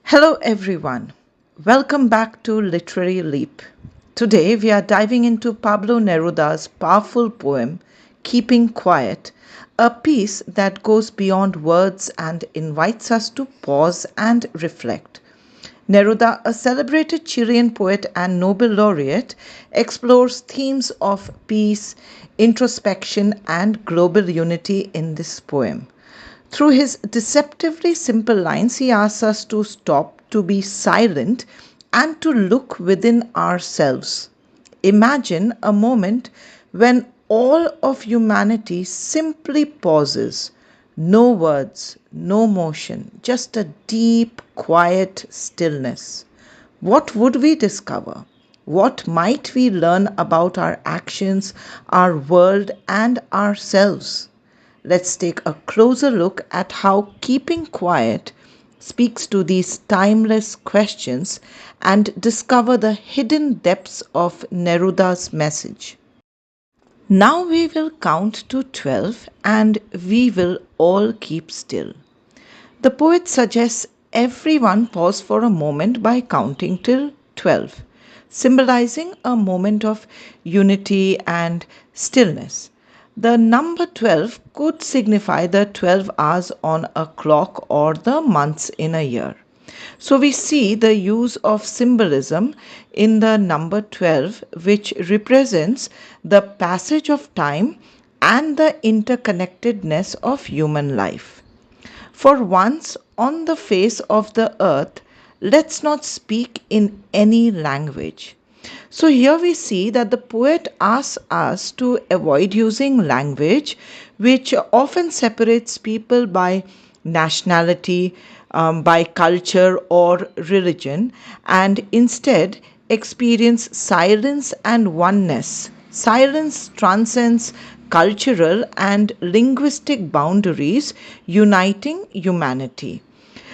Hello, everyone. Welcome back to Literary Leap. Today, we are diving into Pablo Neruda's powerful poem, Keeping Quiet, a piece that goes beyond words and invites us to pause and reflect. Neruda, a celebrated Chilean poet and Nobel laureate, explores themes of peace, introspection, and global unity in this poem. Through his deceptively simple lines, he asks us to stop, to be silent, and to look within ourselves. Imagine a moment when all of humanity simply pauses. No words, no motion, just a deep, quiet stillness. What would we discover? What might we learn about our actions, our world, and ourselves? Let's take a closer look at how keeping quiet speaks to these timeless questions and discover the hidden depths of Neruda's message. Now we will count to 12 and we will all keep still. The poet suggests everyone pause for a moment by counting till 12, symbolizing a moment of unity and stillness. The number 12 could signify the 12 hours on a clock or the months in a year. So we see the use of symbolism in the number 12, which represents the passage of time and the interconnectedness of human life. For once on the face of the earth, let's not speak in any language. So here we see that the poet asks us to avoid using language which often separates people by nationality, by culture or religion, and instead experience silence and oneness. Silence transcends cultural and linguistic boundaries, uniting humanity.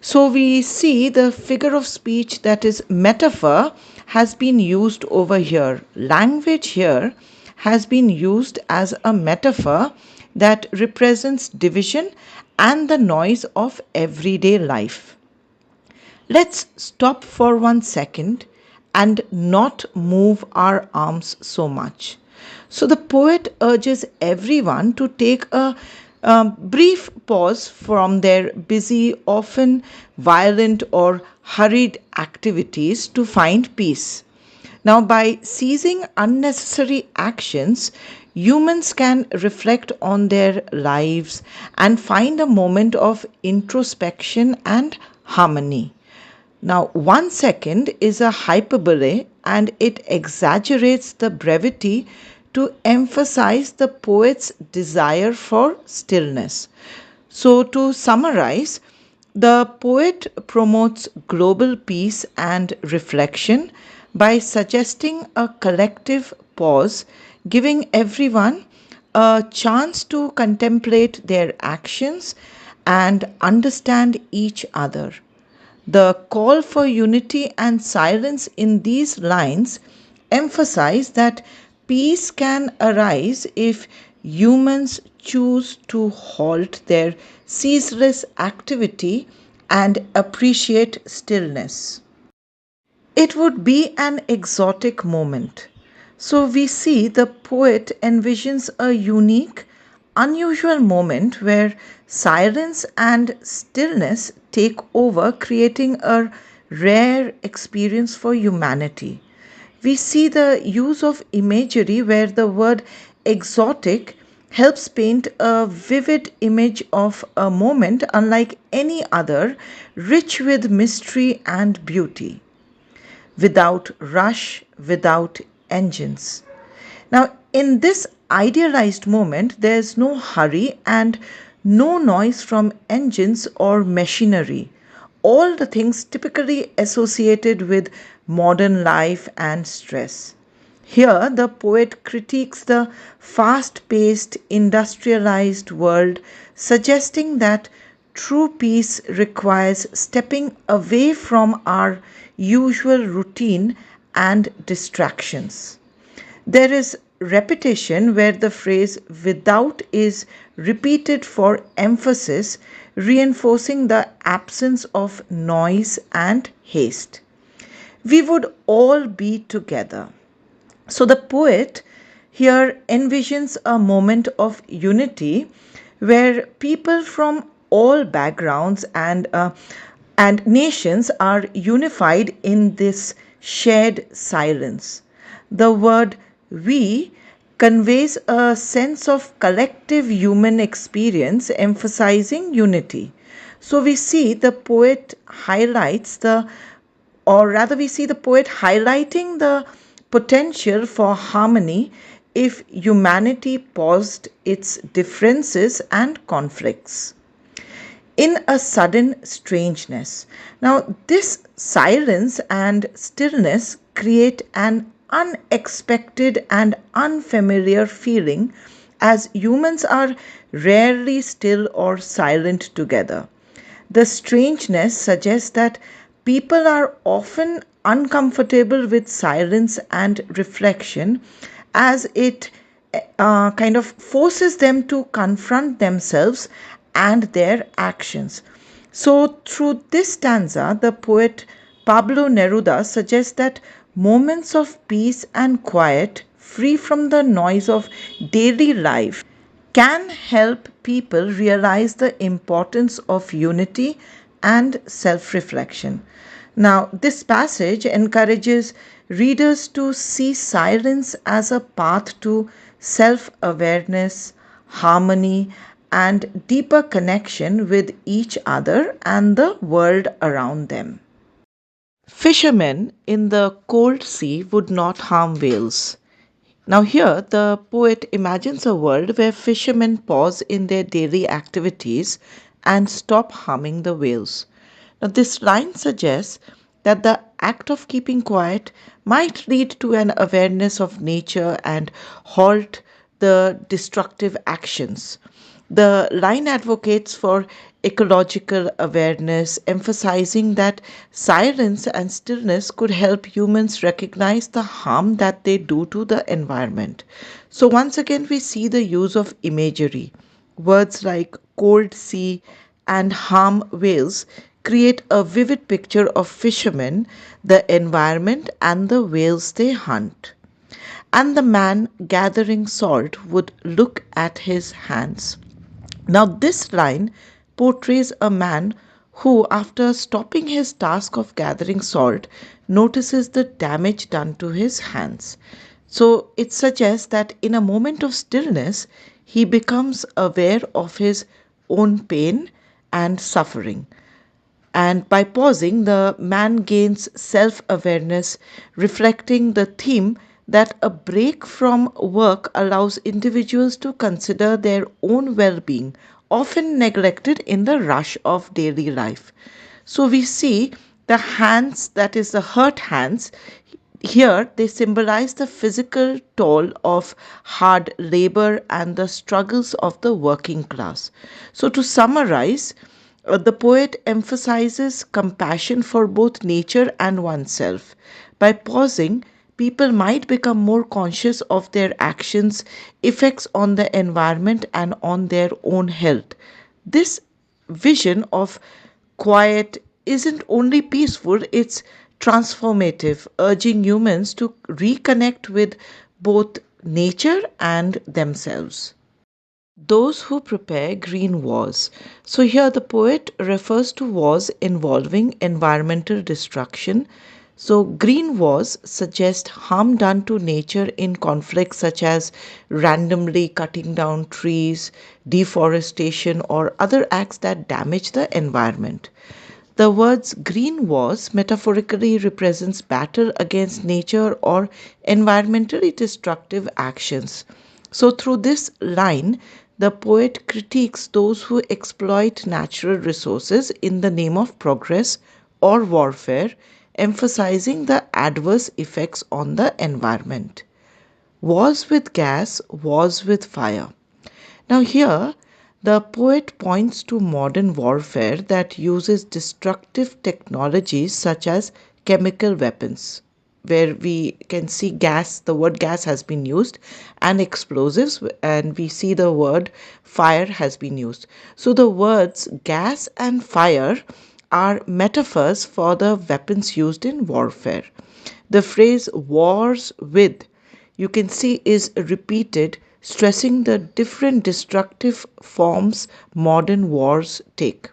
So we see the figure of speech, that is metaphor, has been used over here. Language here has been used as a metaphor that represents division and the noise of everyday life. Let's stop for 1 second and not move our arms so much. So the poet urges everyone to take a brief pause from their busy, often violent or hurried activities to find peace. Now, by ceasing unnecessary actions, humans can reflect on their lives and find a moment of introspection and harmony. Now, 1 second is a hyperbole and it exaggerates the brevity to emphasize the poet's desire for stillness. So, to summarize, the poet promotes global peace and reflection by suggesting a collective pause, giving everyone a chance to contemplate their actions and understand each other. The call for unity and silence in these lines emphasize that peace can arise if humans choose to halt their ceaseless activity and appreciate stillness. It would be an exotic moment. So we see the poet envisions a unique, unusual moment where silence and stillness take over, creating a rare experience for humanity. We see the use of imagery where the word exotic helps paint a vivid image of a moment unlike any other, rich with mystery and beauty, without rush, without engines. Now, in this idealized moment, there's no hurry and no noise from engines or machinery, all the things typically associated with modern life and stress. Here, the poet critiques the fast paced, industrialized world, suggesting that true peace requires stepping away from our usual routine and distractions. There is repetition where the phrase without is repeated for emphasis, reinforcing the absence of noise and haste. We would all be together. So the poet here envisions a moment of unity where people from all backgrounds and nations are unified in this shared silence. The word we conveys a sense of collective human experience emphasizing unity. So we see the poet highlights the or rather we see the poet highlighting the potential for harmony if humanity paused its differences and conflicts in a sudden strangeness. Now, this silence and stillness create an unexpected and unfamiliar feeling as humans are rarely still or silent together. The strangeness suggests that people are often uncomfortable with silence and reflection as it kind of forces them to confront themselves and their actions. So, through this stanza, the poet Pablo Neruda suggests that moments of peace and quiet, free from the noise of daily life, can help people realize the importance of unity and self reflection. Now, this passage encourages readers to see silence as a path to self awareness, harmony, and deeper connection with each other and the world around them. Fishermen in the cold sea would not harm whales. Now, here the poet imagines a world where fishermen pause in their daily activities and stop harming the whales. Now, this line suggests that the act of keeping quiet might lead to an awareness of nature and halt the destructive actions. The line advocates for ecological awareness, emphasizing that silence and stillness could help humans recognize the harm that they do to the environment. So, once again, we see the use of imagery. Words like cold sea and harm whales create a vivid picture of fishermen, the environment, and the whales they hunt. And the man gathering salt would look at his hands. Now, this line portrays a man who, after stopping his task of gathering salt, notices the damage done to his hands. So, it suggests that in a moment of stillness, he becomes aware of his own pain and suffering. And by pausing, the man gains self awareness, reflecting the theme that a break from work allows individuals to consider their own well being, often neglected in the rush of daily life. So we see the hands, that is, the hurt hands. Here, they symbolize the physical toll of hard labor and the struggles of the working class. So, to summarize, the poet emphasizes compassion for both nature and oneself. By pausing, people might become more conscious of their actions, effects on the environment, and on their own health. This vision of quiet isn't only peaceful, it's transformative, urging humans to reconnect with both nature and themselves. Those who prepare green wars. So, here the poet refers to wars involving environmental destruction. So, green wars suggest harm done to nature in conflicts such as randomly cutting down trees, deforestation, or other acts that damage the environment. The words green wars metaphorically represents battle against nature or environmentally destructive actions. So through this line, the poet critiques those who exploit natural resources in the name of progress or warfare, emphasizing the adverse effects on the environment. Wars with gas, wars with fire. Now, here the poet points to modern warfare that uses destructive technologies such as chemical weapons. where we can see gas, the word gas has been used, and explosives, and we see the word fire has been used. So the words gas and fire are metaphors for the weapons used in warfare. The phrase wars with, you can see, is repeated, stressing the different destructive forms modern wars take.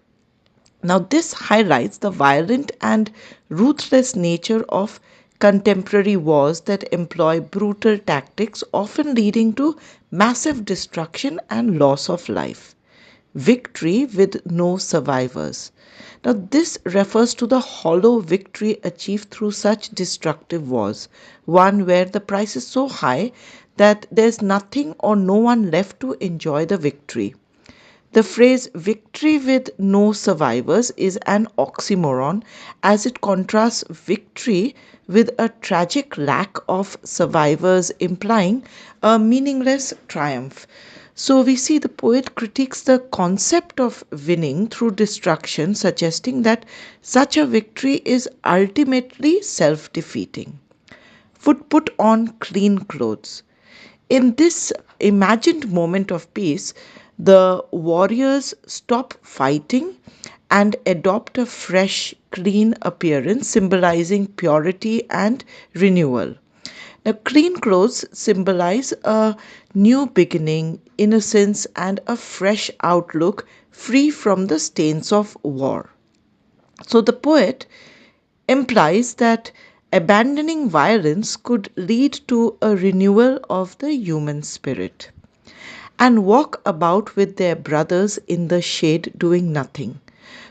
Now, this highlights the violent and ruthless nature of contemporary wars that employ brutal tactics, often leading to massive destruction and loss of life. Victory with no survivors. Now, this refers to the hollow victory achieved through such destructive wars, one where the price is so high that there's nothing or no one left to enjoy the victory. The phrase victory with no survivors is an oxymoron as it contrasts victory with a tragic lack of survivors, implying a meaningless triumph. So we see the poet critiques the concept of winning through destruction, suggesting that such a victory is ultimately self defeating. Would put on clean clothes. In this imagined moment of peace, the warriors stop fighting and adopt a fresh, clean appearance, symbolizing purity and renewal. Now, clean clothes symbolize a new beginning, innocence, and a fresh outlook free from the stains of war. So, the poet implies that abandoning violence could lead to a renewal of the human spirit and walk about with their brothers in the shade doing nothing.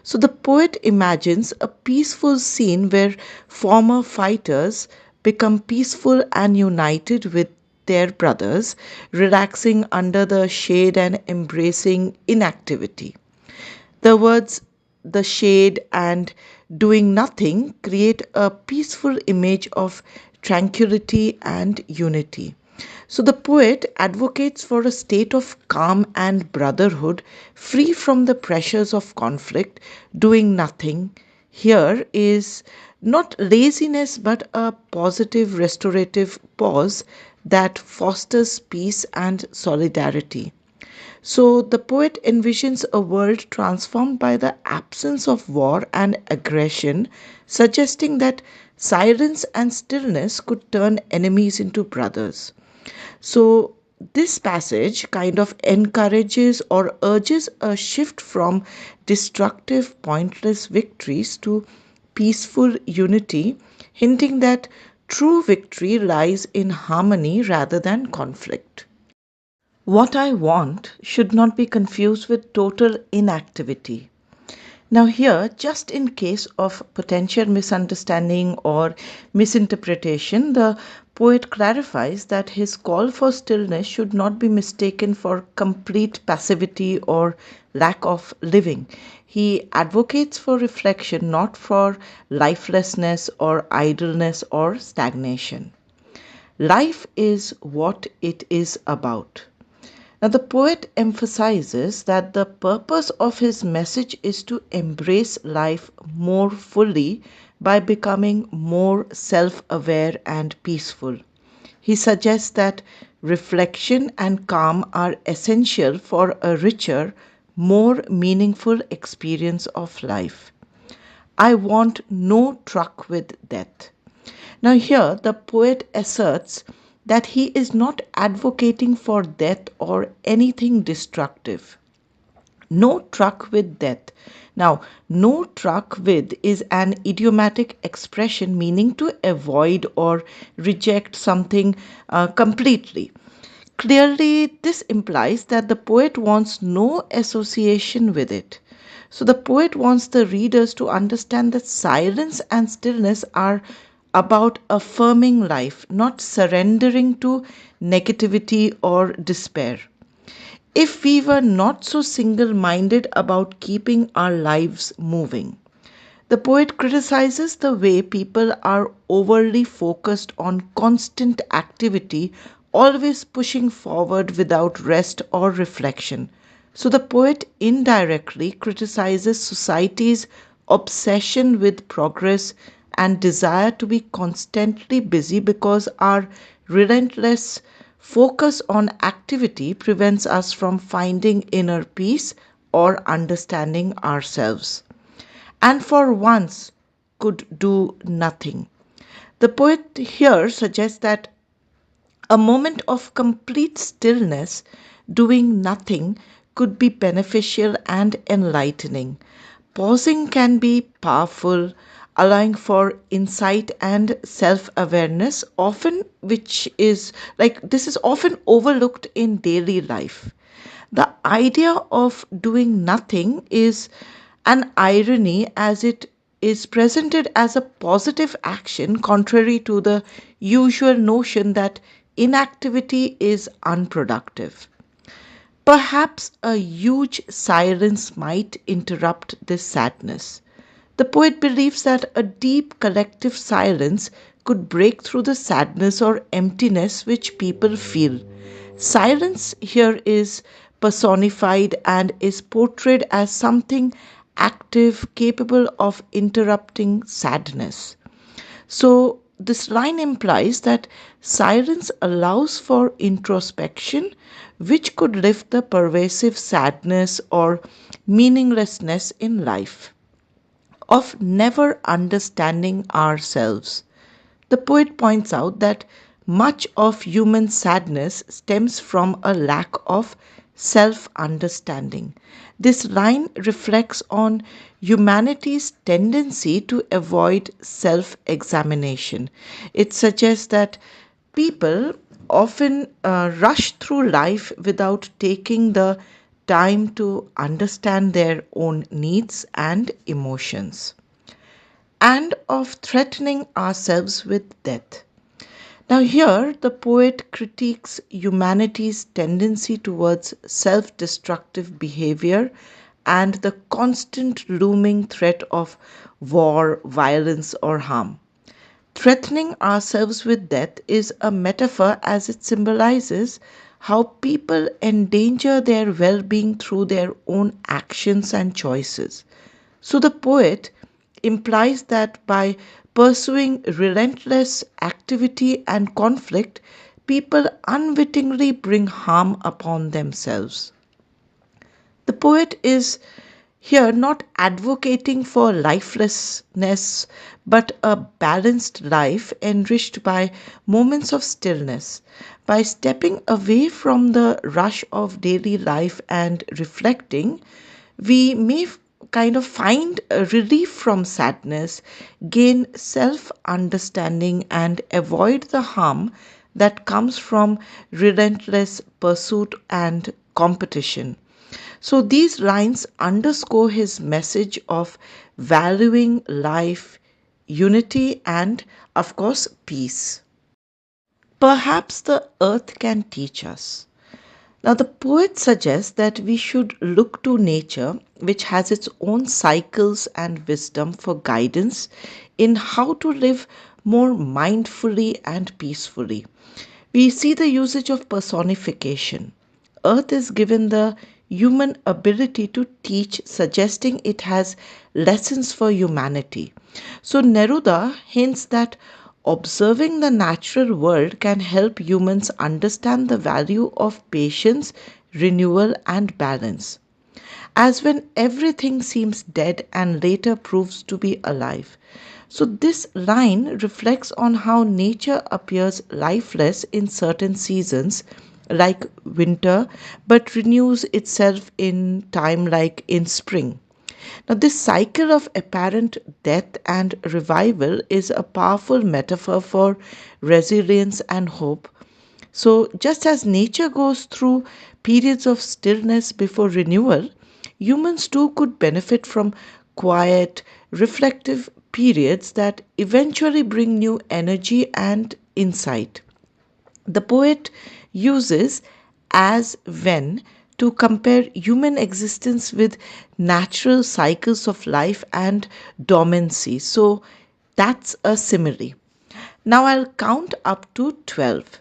So the poet imagines a peaceful scene where former fighters become peaceful and united with their brothers, relaxing under the shade and embracing inactivity. The words the shade and doing nothing create a peaceful image of tranquility and unity. So the poet advocates for a state of calm and brotherhood, free from the pressures of conflict. Doing nothing here is not laziness but a positive restorative pause that fosters peace and solidarity. So the poet envisions a world transformed by the absence of war and aggression, suggesting that silence and stillness could turn enemies into brothers. So this passage kind of encourages or urges a shift from destructive, pointless victories to peaceful unity, hinting that true victory lies in harmony rather than conflict. What I want should not be confused with total inactivity. Now, here, just in case of potential misunderstanding or misinterpretation, the poet clarifies that his call for stillness should not be mistaken for complete passivity or lack of living. He advocates for reflection, not for lifelessness or idleness or stagnation. Life is what it is about. Now, the poet emphasizes that the purpose of his message is to embrace life more fully by becoming more self aware and peaceful. He suggests that reflection and calm are essential for a richer, more meaningful experience of life. I want no truck with death. Now, here the poet asserts that he is not advocating for death or anything destructive. No truck with death. Now, no truck with is an idiomatic expression meaning to avoid or reject something completely. Clearly, this implies that the poet wants no association with it. So, the poet wants the readers to understand that silence and stillness are about affirming life, not surrendering to negativity or despair. If we were not so single minded about keeping our lives moving. The poet criticizes the way people are overly focused on constant activity, always pushing forward without rest or reflection. So the poet indirectly criticizes society's obsession with progress, and desire to be constantly busy because our relentless focus on activity prevents us from finding inner peace or understanding ourselves. And for once could do nothing. The poet here suggests that a moment of complete stillness, doing nothing, could be beneficial and enlightening. Pausing can be powerful, allowing for insight and self awareness, often which is like this is often overlooked in daily life. The idea of doing nothing is an irony as it is presented as a positive action, contrary to the usual notion that inactivity is unproductive. Perhaps a huge silence might interrupt this sadness. The poet believes that a deep collective silence could break through the sadness or emptiness which people feel. Silence here is personified and is portrayed as something active, capable of interrupting sadness. So, this line implies that silence allows for introspection, which could lift the pervasive sadness or meaninglessness in life of never understanding ourselves. The poet points out that much of human sadness stems from a lack of self understanding. This line reflects on humanity's tendency to avoid self examination. It suggests that people often rush through life without taking the time to understand their own needs and emotions, and of threatening ourselves with death. Now, here the poet critiques humanity's tendency towards self destructive behavior and the constant looming threat of war, violence, or harm. Threatening ourselves with death is a metaphor as it symbolizes how people endanger their well being through their own actions and choices. So the poet implies that by pursuing relentless activity and conflict, people unwittingly bring harm upon themselves. The poet is here not advocating for lifelessness but a balanced life enriched by moments of stillness. By stepping away from the rush of daily life and reflecting, we may kind of find a relief from sadness, gain self understanding, and avoid the harm that comes from relentless pursuit and competition. So these lines underscore his message of valuing life, unity, and, of course, peace. Perhaps the earth can teach us. Now, the poet suggests that we should look to nature, which has its own cycles and wisdom for guidance in how to live more mindfully and peacefully. We see the usage of personification. Earth is given the human ability to teach, suggesting it has lessons for humanity. So, Neruda hints that observing the natural world can help humans understand the value of patience, renewal, and balance. As when everything seems dead and later proves to be alive. So, this line reflects on how nature appears lifeless in certain seasons, like winter, but renews itself in time, like in spring. Now, this cycle of apparent death and revival is a powerful metaphor for resilience and hope. So, just as nature goes through periods of stillness before renewal, humans too could benefit from quiet, reflective periods that eventually bring new energy and insight. The poet uses as when to compare human existence with natural cycles of life and dormancy. So that's a simile. Now I'll count up to 12.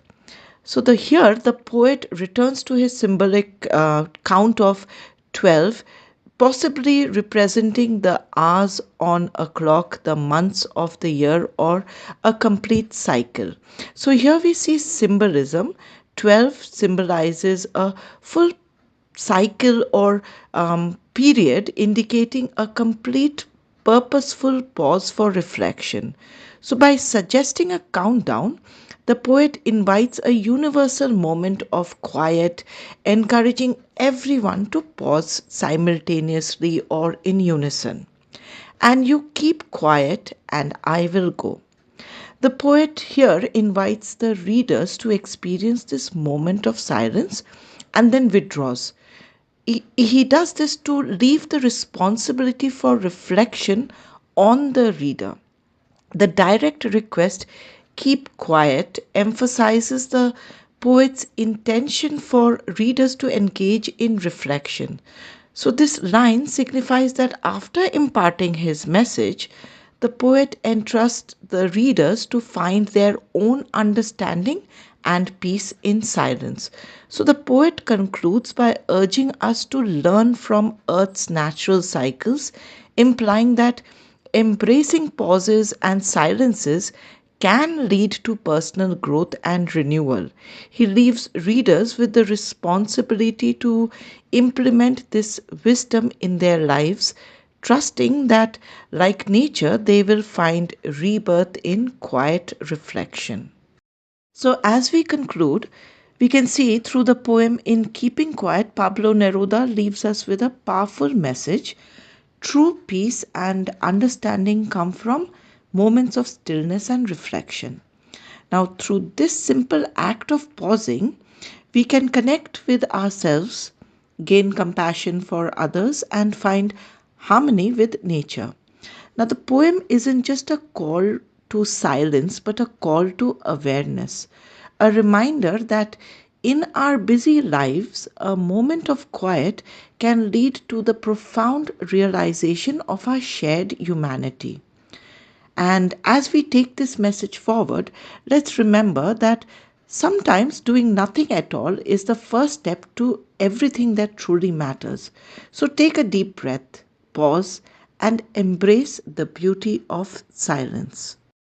So here the poet returns to his symbolic count of 12 possibly representing the hours on a clock, the months of the year, or a complete cycle. So here we see symbolism. 12 symbolizes a full cycle or period, indicating a complete purposeful pause for reflection. So, by suggesting a countdown, the poet invites a universal moment of quiet, encouraging everyone to pause simultaneously or in unison. And you keep quiet, and I will go. The poet here invites the readers to experience this moment of silence and then withdraws. He does this to leave the responsibility for reflection on the reader. The direct request, keep quiet, emphasizes the poet's intention for readers to engage in reflection. So, this line signifies that after imparting his message, the poet entrusts the readers to find their own understanding and peace in silence. So, the poet concludes by urging us to learn from Earth's natural cycles, implying that embracing pauses and silences can lead to personal growth and renewal. He leaves readers with the responsibility to implement this wisdom in their lives, trusting that, like nature, they will find rebirth in quiet reflection. So, as we conclude, we can see through the poem In Keeping Quiet, Pablo Neruda leaves us with a powerful message. True peace and understanding come from moments of stillness and reflection. Now, through this simple act of pausing, we can connect with ourselves, gain compassion for others, and find harmony with nature. Now, the poem isn't just a call to silence, but a call to awareness, a reminder that in our busy lives, a moment of quiet can lead to the profound realization of our shared humanity. And as we take this message forward, let's remember that sometimes doing nothing at all is the first step to everything that truly matters. So take a deep breath, pause, and embrace the beauty of silence.